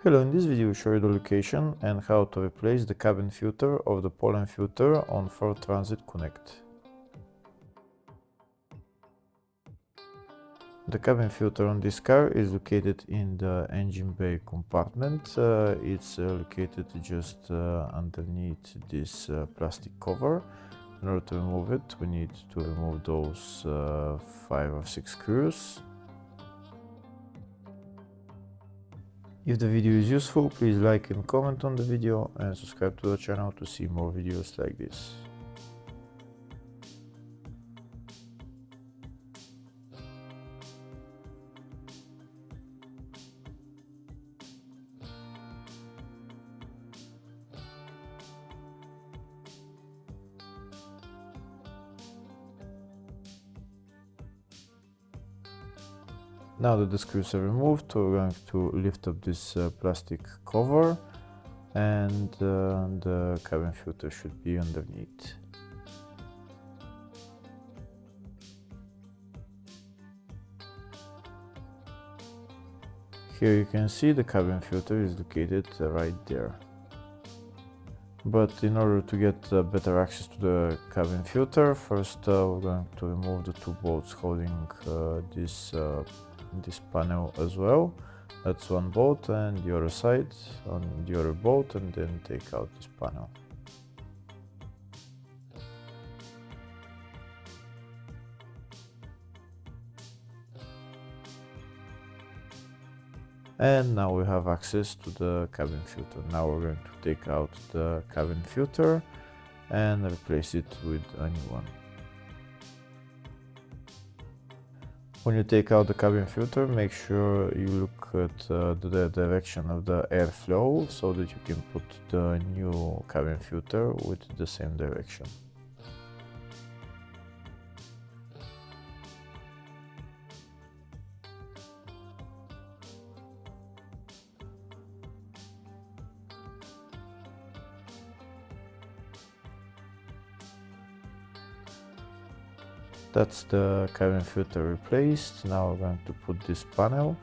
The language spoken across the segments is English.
Hello, in this video we show you the location and how to replace the cabin filter of the pollen filter on Ford Transit Connect. The cabin filter on this car is located in the engine bay compartment. It's located just underneath this plastic cover. In order to remove it, we need to remove those 5 or 6 screws. If the video is useful, please like and comment on the video and subscribe to the channel to see more videos like this. Now that the screws are removed, we're going to lift up this plastic cover and the cabin filter should be underneath. Here you can see the cabin filter is located right there. But in order to get better access to the cabin filter, first we're going to remove the 2 bolts holding this panel as well. That's one bolt, and the other side on the other bolt, and then take out this panel. And now we have access to the cabin filter. Now we're going to take out the cabin filter and replace it with a new one. When you take out the cabin filter, make sure you look at the direction of the airflow so that you can put the new cabin filter with the same direction. That's the cabin filter replaced. Now we're going to put this panel,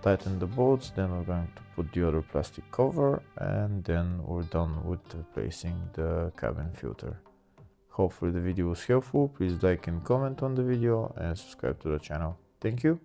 tighten the bolts, then we're going to put the other plastic cover, and then we're done with replacing the cabin filter. Hopefully the video was helpful. Please like and comment on the video and subscribe to the channel. Thank you.